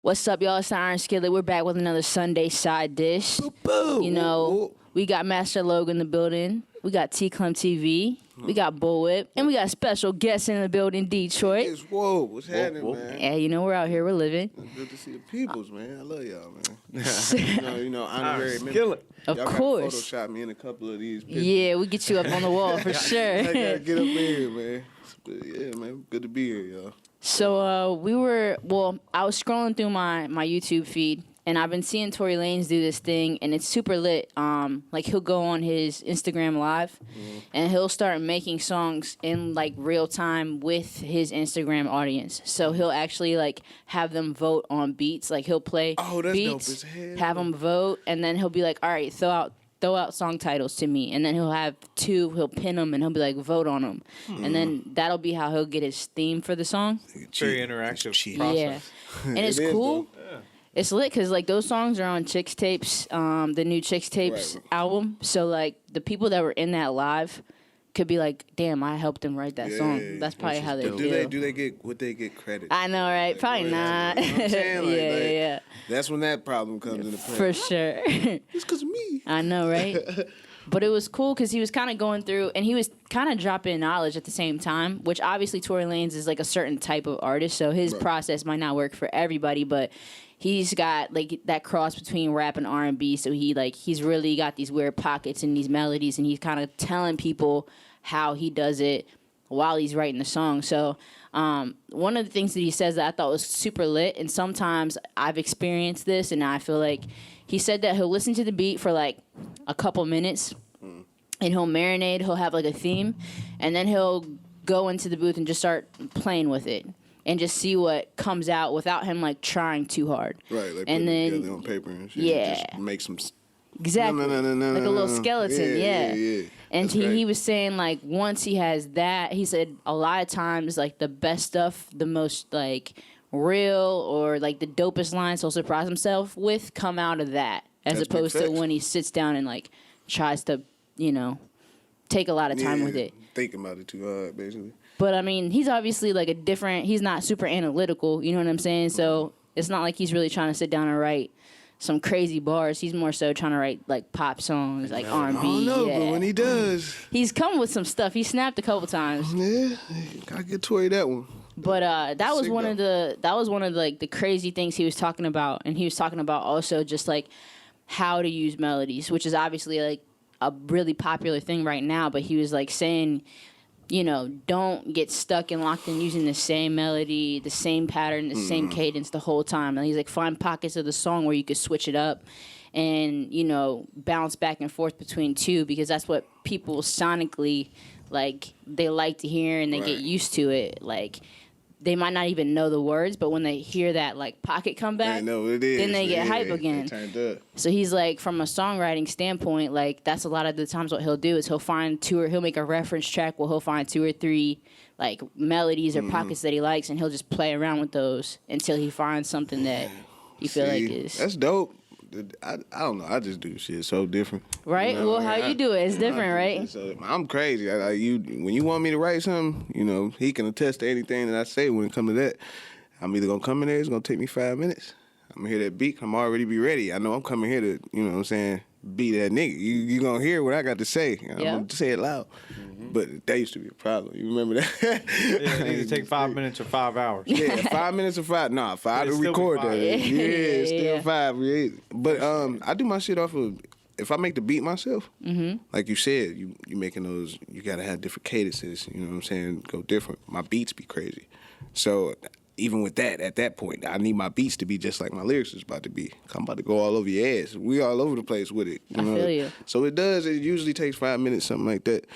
What's up, y'all? It's the Iron Skillet. We're back with another Sunday side dish. You know, we got Master Logan in the building. We got T Clem TV. We got Bull Whip. And we got special guests in the building, Detroit. It's whoa, what's happening, man? Yeah, you know, we're out here. We're living. It's good to see the peoples, man. I love y'all, man. Honorary member. Of y'all course. Gotta Photoshop me in a couple of these pictures. Yeah, we get you up on the wall for sure. I gotta get up in here, man. But yeah, man, good to be here, y'all. So I was scrolling through my YouTube feed, and I've been seeing Tory Lanez do this thing, and it's super lit. Like, he'll go on his Instagram Live, and he'll start making songs in, like, real time with his Instagram audience. So he'll actually, like, have them vote on beats. Like, he'll play beats, have them vote, and then he'll be like, all right, throw out song titles to me, and then he'll pin them, and he'll be like, vote on them, and then that'll be how he'll get his theme for the song. Very interactive process. Yeah, and it's cool. Yeah. It's lit because, like, those songs are on Chicks Tapes, the new Chicks Tapes album. So, like, the people that were in that live could be like, damn, I helped them write that song. That's probably how they feel. Would they get credit? I know, right? Like, probably not. You know what I'm saying? Yeah. That's when that problem comes into play. For sure. It's because of me. I know, right? But it was cool because he was kind of going through, and he was kind of dropping knowledge at the same time, which obviously Tory Lanez is like a certain type of artist, so his process might not work for everybody, but he's got like that cross between rap and R&B, so he's really got these weird pockets and these melodies, and he's kind of telling people how he does it while he's writing the song. So one of the things that he says that I thought was super lit, and sometimes I've experienced this, and I feel like he said that he'll listen to the beat for like a couple minutes, and he'll marinate, he'll have like a theme, and then he'll go into the booth and just start playing with it and just see what comes out without him like trying too hard. Right, like and then together on paper and shit. Yeah. Just make some exactly like a little skeleton. Yeah. And he was saying, like, once he has that, he said a lot of times, like, the best stuff, the most, like, real or, like, the dopest lines he'll surprise himself with come out of that, as opposed to when he sits down and, like, tries to, you know, take a lot of time with it. Thinking about it too hard, basically. But, I mean, he's obviously, like, he's not super analytical, you know what I'm saying? So it's not like he's really trying to sit down and write some crazy bars. He's more so trying to write like pop songs, like R&B. I don't know, but when he does, he's come with some stuff. He snapped a couple times. Yeah, gotta get Tory that one. But that was one of the like the crazy things he was talking about, and he was talking about also just like how to use melodies, which is obviously like a really popular thing right now. But he was like saying, you know, don't get stuck and locked in using the same melody, the same pattern, the same cadence the whole time. And he's like, find pockets of the song where you could switch it up and, you know, bounce back and forth between two, because that's what people sonically, like, they like to hear and they get used to it. Like, they might not even know the words, but when they hear that, like, pocket come back, then they get hype again. So he's like, from a songwriting standpoint, like, that's a lot of the times what he'll do is he'll make a reference track where he'll find 2 or 3, like, melodies or pockets that he likes, and he'll just play around with those until he finds something that you feel like is... That's dope. I don't know. I just do shit so different. Right? You know, well, how you do it is different, right? So, I'm crazy. When you want me to write something, you know, he can attest to anything that I say when it comes to that. I'm either going to come in there, it's going to take me 5 minutes. I'm going to hear that beat, I'm already be ready. I know I'm coming here to, you know what I'm saying, be that nigga. You going to hear what I got to say. I'm going to say it loud. But that used to be a problem. You remember that? Yeah, it used to take 5 minutes or 5 hours. Yeah, 5 minutes or 5. Nah, 5 to record that. Yeah, it's still 5. Yeah. But I do my shit off of, if I make the beat myself, like you said, you making those, you got to have different cadences, you know what I'm saying, go different. My beats be crazy. So even with that, at that point, I need my beats to be just like my lyrics is about to be. I'm about to go all over your ass. We all over the place with it. You know? I feel you. So it usually takes 5 minutes, something like that.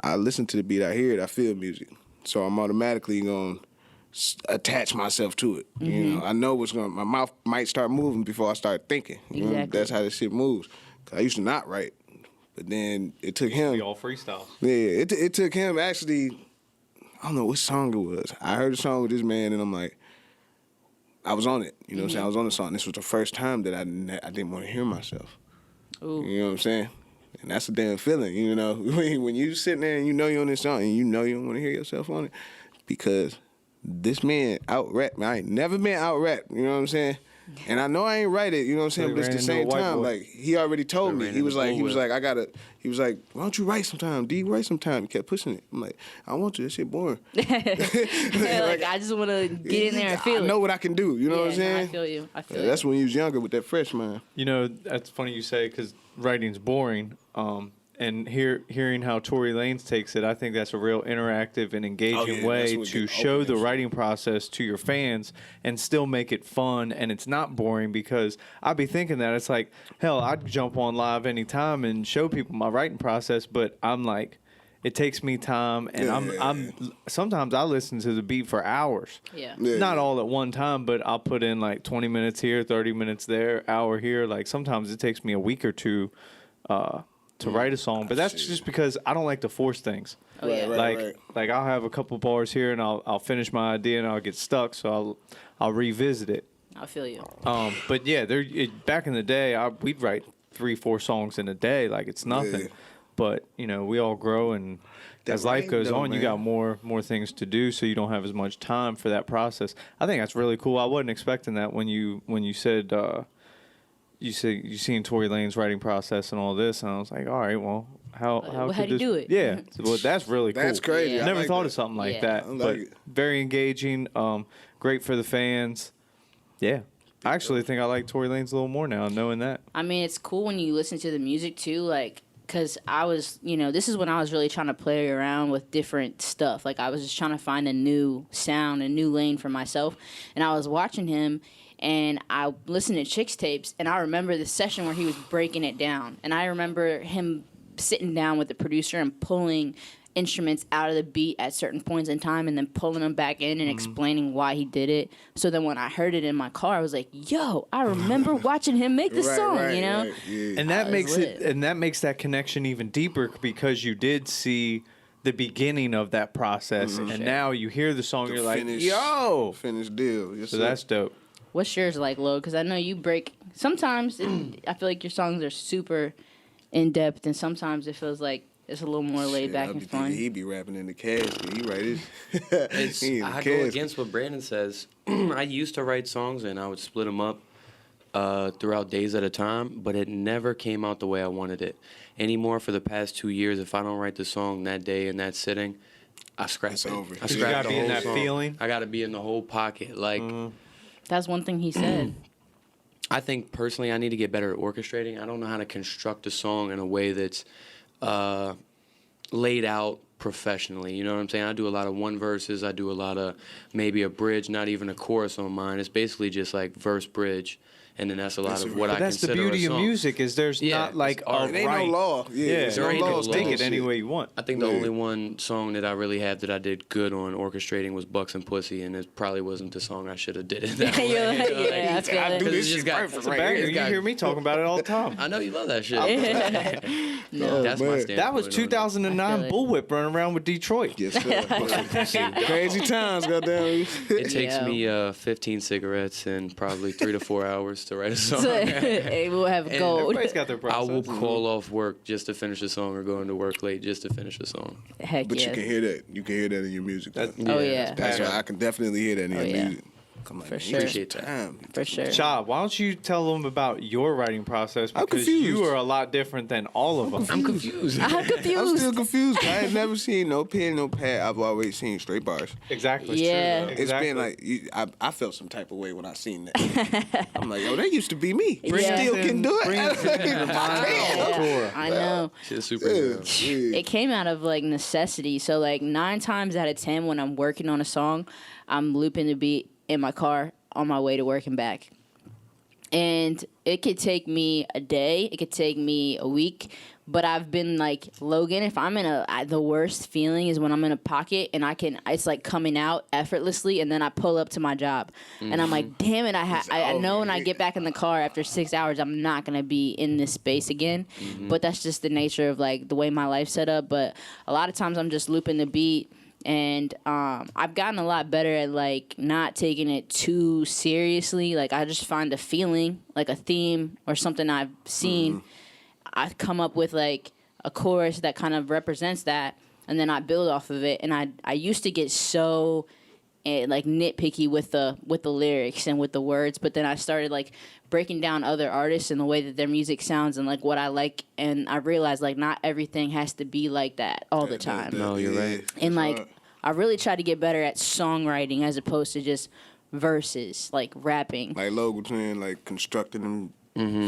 I listen to the beat, I hear it, I feel music. So I'm automatically going to attach myself to it. You know, I know my mouth might start moving before I start thinking. You know? That's how this shit moves. 'Cause I used to not write, but then it took him. We all freestyle. Yeah, it took him actually, I don't know what song it was. I heard a song with this man and I'm like, I was on it. You know what I'm saying? I was on the song. This was the first time that I didn't want to hear myself. Ooh. You know what I'm saying? And that's a damn feeling, you know. When you sitting there and you know you're on this song and you know you don't want to hear yourself on it, because this man out-rap me. I ain't never been out-rapped, you know what I'm saying? And I know I ain't write it, you know what I'm saying? So but it's the same time, like he already told me. He was like, he was like, why don't you write sometime? D, write sometime. He kept pushing it. I'm like, I don't want to. That shit boring. Like I just want to get in there and feel it. I know what I can do. You know what I'm saying? No, I feel you. That's when you was younger with that fresh mind. You know, that's funny you say because writing's boring. And hearing how Tory Lanez takes it, I think that's a real interactive and engaging way to show the writing process to your fans and still make it fun and it's not boring because I'd be thinking that it's like, hell, I'd jump on live anytime and show people my writing process, but I'm like, it takes me time and I'm sometimes I listen to the beat for hours. Not all at one time, but I'll put in like 20 minutes here, 30 minutes there, hour here. Like sometimes it takes me a week or two to write a song, but that's just because I don't like to force things. Like I'll have a couple bars here and I'll finish my idea and I'll get stuck, so I'll revisit it. I feel you. But yeah, back in the day, we'd write 3-4 songs in a day, like it's nothing. Yeah. But you know, we all grow, and as life goes on, you got more things to do, so you don't have as much time for that process. I think that's really cool. I wasn't expecting that when you said. You seen Tory Lanez writing process and all this, and I was like, all right, well, how do you do it? Yeah, well, that's really cool. That's crazy. Yeah. I never like thought that. of something like Yeah. that, like but it. very engaging. Great for the fans. Yeah, I actually think I like Tory Lanez a little more now, knowing that. I mean, it's cool when you listen to the music too, like, because I was, this is when I was really trying to play around with different stuff. Like, I was just trying to find a new sound, a new lane for myself. And I was watching him, and I listened to Chicks tapes, and I remember the session where he was breaking it down. And I remember him sitting down with the producer and pulling instruments out of the beat at certain points in time and then pulling them back in and explaining why he did it. So then when I heard it in my car, I was like, yo, I remember watching him make this song, Right, Yeah. And that makes lit. that makes that connection even deeper because you did see the beginning of that process, and now you hear the song, you're like, yo, finished deal. Yes, so sir. that's dope. What's yours like, Lo? Because I know you break. Sometimes I feel like your songs are super in depth, and sometimes it feels like it's a little more laid back and fun. He be rapping in the casket. He write it. I go against what Brandon says. I used to write songs and I would split them up throughout days at a time, but it never came out the way I wanted it. Anymore for the past 2 years, if I don't write the song that day in that sitting, I scrap it. over. I You scrap gotta the be in whole that song. feeling. I got to be in the whole pocket. Like, That's one thing he said. I think personally I need to get better at orchestrating. I don't know how to construct a song in a way that's laid out professionally. You know what I'm saying? I do a lot of one verses. I do a lot of maybe a bridge, not even a chorus on mine. It's basically just like verse bridge. And then that's a lot of what I That's the consider beauty a of song. music is there's Yeah, not like it's art. a It ain't right. no law. Yeah, there ain't no laws. take law. it any way you want. I think the Yeah. only one song that I really have that I did good on orchestrating was Bucks and Pussy, and it probably wasn't the song I should have did it that way. You're like, You know, yeah, I feel I it. do this it just shit got- perfect that's a right Banger, here. It's you got- hear me talking about it all the time. I know you love that shit. No. That's my man. standpoint. That was on it. 2009 I feel it. Bullwhip running around with Detroit. Yes, sir. Crazy times, goddamn. It takes Yeah. me 15 cigarettes and probably 3 to 4 hours to write a song. Hey, we'll have gold. Everybody's got their I process. will call off work just to finish a song or go into work late just to finish a song. Heck But yes. you can hear that. You can hear that in your music. though. Oh, yeah. That's why I can definitely hear that in your yeah. music. I'm like, For man, he sure. took Appreciate that. time. For sure. Chab, why don't you tell them about your writing process I'm because confused. you are a lot different than all of them. I'm confused. I'm I'm confused. still confused. I ain't never seen no pen, no pad. I've always seen straight bars. Exactly. Yeah. True. It's Exactly. been like I felt some type of way when I seen that. I'm like, yo, that used to be me. Yeah. Still can do Bring it. it to the mind Yeah, of Tora. I know. Shit's super Yeah, good. yeah. It came out of like necessity. So like 9 times out of 10 when I'm working on a song, I'm looping the beat in my car on my way to work and back. And it could take me a day, it could take me a week, but I've been like, Logan, if I'm in the worst feeling is when I'm in a pocket and it's like coming out effortlessly, and then I pull up to my job and I'm like, damn it, I know when I get back in the car after 6 hours, I'm not gonna be in this space again. But that's just the nature of like the way my life's set up. But a lot of times I'm just looping the beat. And I've gotten a lot better at like not taking it too seriously. Like I just find a feeling, like a theme or something I've seen. I come up with like a chorus that kind of represents that, and then I build off of it. And I used to get so like nitpicky with the lyrics and with the words, but then I started like breaking down other artists and the way that their music sounds and like what I like, and I realized like not everything has to be like that all the time. No, you're right. And like I really try to get better at songwriting as opposed to just verses, like rapping. Like Logan saying, like constructing them.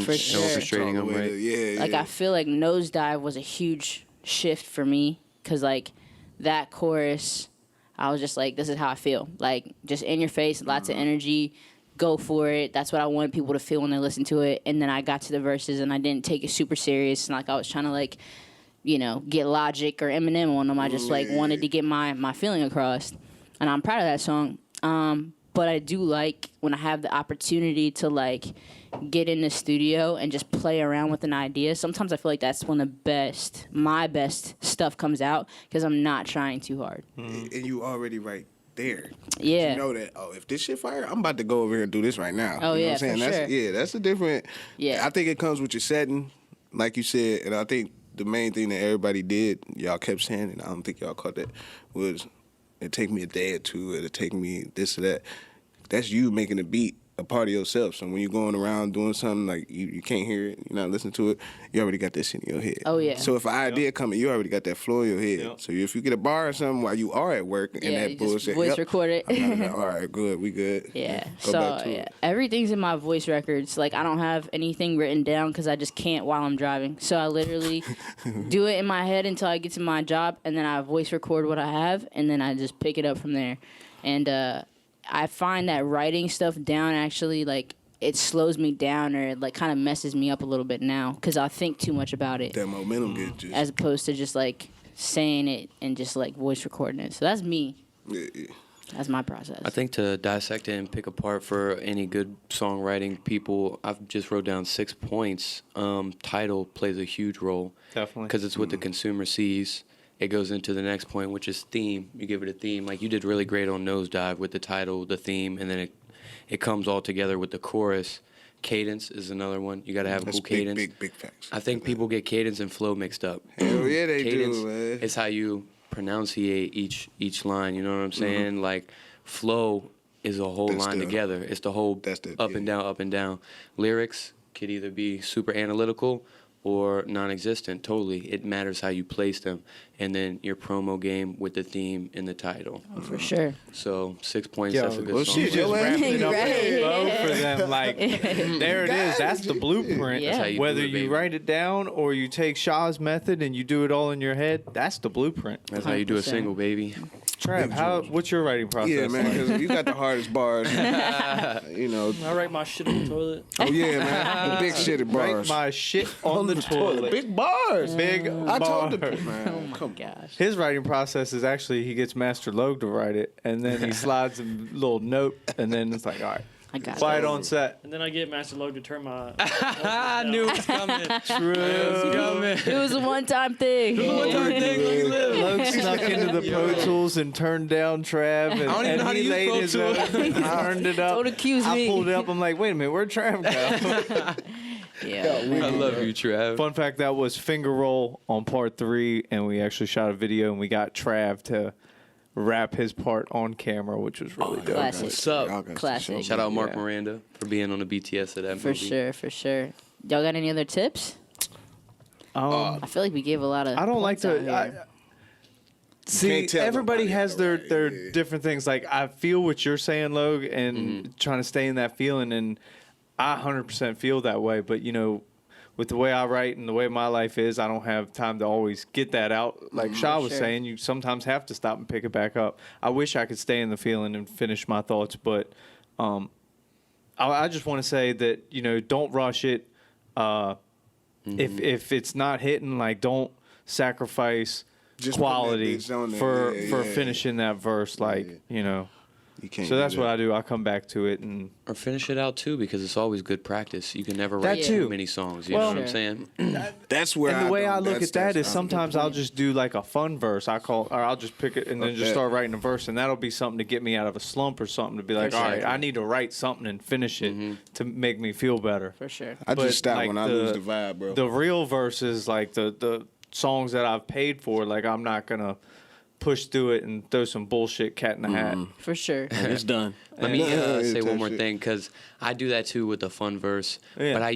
For sure. Orchestrating them, right? Yeah. Like I feel like Nosedive was a huge shift for me because like that chorus, I was just like, this is how I feel. Like just in your face, lots of energy, go for it. That's what I wanted people to feel when they listen to it. And then I got to the verses and I didn't take it super serious. And like I was trying to like, you know, get Logic or Eminem on them. I just like wanted to get my feeling across. And I'm proud of that song. But I do like when I have the opportunity to like get in the studio and just play around with an idea. Sometimes I feel like that's when my best stuff comes out because I'm not trying too hard. And you already right there. Yeah. You know that, if this shit fire, I'm about to go over here and do this right now. Oh, you know yeah, what I'm saying? for That's, sure. that's a different. Yeah. I think it comes with your setting, like you said, and I think the main thing that everybody did, y'all kept saying, and I don't think y'all caught that, was it take me a day or two, it'll take me this or that. That's you making the beat a part of yourself. So when you're going around doing something like you can't hear it, you're not listening to it, you already got this in your head. Oh, yeah. So if an idea coming, you already got that flow in your head. Yep. So if you get a bar or something while you are at work and Yeah, that you just bullshit, voice record it. all right, good, we good. Yeah. Go So back to yeah, it. everything's in my voice records. Like I don't have anything written down because I just can't while I'm driving. So I literally do it in my head until I get to my job, and then I voice record what I have, and then I just pick it up from there. And I find that writing stuff down actually like it slows me down or it like kind of messes me up a little bit now because I think too much about it That momentum gets just. as opposed to just like saying it and just like voice recording it. So that's me. Yeah. That's my process. I think to dissect it and pick apart for any good songwriting people, I've just wrote down 6 points. Title plays a huge role. Definitely. Because it's what the consumer sees. It goes into the next point, which is theme. You give it a theme. Like you did really great on Nosedive with the title, the theme, and then it comes all together with the chorus. Cadence is another one. You got to have That's cool cadence. big facts. I think people get cadence and flow mixed up. Hell yeah, they Cadence do, man. is how you pronunciate each line. You know what I'm saying? Like flow is a whole That's line the- together. It's the whole that's the- up and yeah. down, up and down. Lyrics could either be super analytical or non-existent. Totally, it matters how you place them, and then your promo game with the theme and the title. For sure. So 6 points. Yo, that's a good well, song. shit, Just yo, wrapping it up Right. low for them. Like, there it is. That's the blueprint. That's how you do Whether it, you baby. write it down or you take Shaw's method and you do it all in your head, that's the blueprint. That's how you do a 100%. single, baby. Trav, what's your writing process? Yeah, man, like? because you got the hardest bars. You know. I write my shit in the toilet. Oh yeah, man. The big shitty Write bars. my shit on the toilet. Big bars. Big I told the bars. man. Come on. Gosh. His writing process is actually he gets Master Logue to write it, and then he slides a little note, and then it's like, all right, I got fly it. it on set. And then I get Master Logue to turn my. I knew it was coming. True. It was a one-time thing. Logue snuck into the Pro Tools and turned down Trav, and, don't even and know how to he use laid Pro his Tools. he turned it up. Don't accuse I me. pulled it up. I'm like, wait a minute, where'd Trav go? Yeah. I love you, Trav. Fun fact: that was finger roll on part 3, and we actually shot a video, and we got Trav to rap his part on camera, which was really dope. Classic. What's up? Y'all got Classic. some Shout out Mark Yeah. Miranda for being on the BTS of that For movie. sure, for sure. Y'all got any other tips? I feel like we gave a lot of. I don't like points out to. here. See, can't tell everybody nobody, has though, their right? Yeah. different things. Like I feel what you're saying, Logue, and trying to stay in that feeling, and I 100% feel that way. But you know, with the way I write and the way my life is, I don't have time to always get that out. Like Shaw was sure. saying, you sometimes have to stop and pick it back up. I wish I could stay in the feeling and finish my thoughts, but I just want to say that you know, don't rush it. If it's not hitting, like don't sacrifice Just putting that quality bitch on there. for Yeah. finishing that verse, like you know. You can't So that's do what that. I do. I come back to it, and Or finish it out too, because it's always good practice. You can never That write too. too many songs. You Well- know what I'm saying? That's where and the way don't- I look that's- at that that's- is sometimes I'll just do like a fun verse. I'll just pick it and then just Okay. start writing a verse, and that'll be something to get me out of a slump or something to be like, all right, Exactly. I need to write something and finish it to make me feel better. For sure. I But, just stop like, when I lose the vibe, bro. The real verses, like the songs that I've paid for, like I'm not gonna push through it and throw some bullshit cat in the hat. For sure. And it's done. Let me say Yeah, one more shit. thing, because I do that too with the fun verse. Yeah. But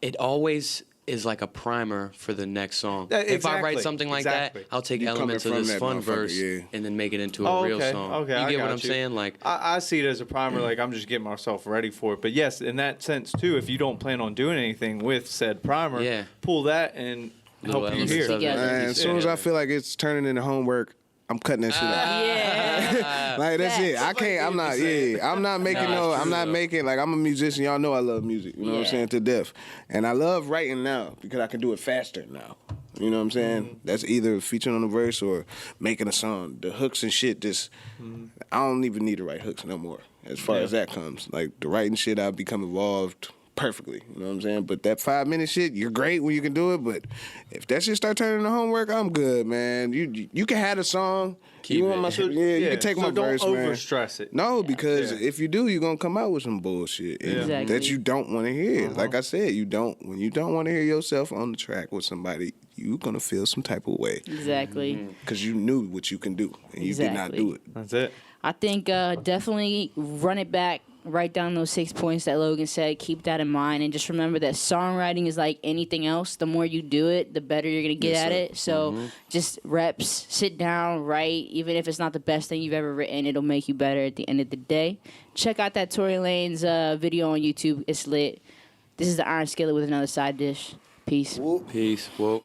it always is like a primer for the next song. Yeah, If I write exactly, something like exactly. that, I'll take You coming elements of from this that fun motherfucker, verse yeah. and then make it into a real song. Okay, you I get got what I'm saying? Like, I see it as a primer, like I'm just getting myself ready for it. But yes, in that sense too, if you don't plan on doing anything with said primer, Yeah. pull that and Little help you elements here. of it. Together. Man, as soon as I feel like it's turning into homework, I'm cutting that shit out. Yeah. Like that's it. I can't. I'm not. Yeah. I'm not making Nah, no. it's I'm true, not though. making like I'm a musician. Y'all know I love music. You know what I'm Yeah. saying, to death. And I love writing now because I can do it faster now. You know what I'm saying? That's either featuring on the verse or making a song. The hooks and shit just. I don't even need to write hooks no more. As far as that comes, like the writing shit, I've become evolved perfectly. You know what I'm saying? But that 5-minute shit, you're great when you can do it. But if that shit start turning into homework, I'm good, man. You can have a song. Keep you want it. my you can take so my don't verse, man. overstress it. No, because Yeah. if you do, you're gonna come out with some bullshit and Exactly. that you don't want to hear. Like I said, when you don't want to hear yourself on the track with somebody, you're gonna feel some type of way Exactly. because you knew what you can do and you did not Exactly. do it. That's it. I think definitely run it back. Write down those 6 points that Logan said. Keep that in mind, and just remember that songwriting is like anything else. The more you do it, the better you're gonna get Yes, at sir. it. So just reps, sit down, write. Even if it's not the best thing you've ever written, it'll make you better at the end of the day. Check out that Tory Lanez video on YouTube. It's lit. This is the Iron Skillet with another side dish. Peace. peace. Whoa.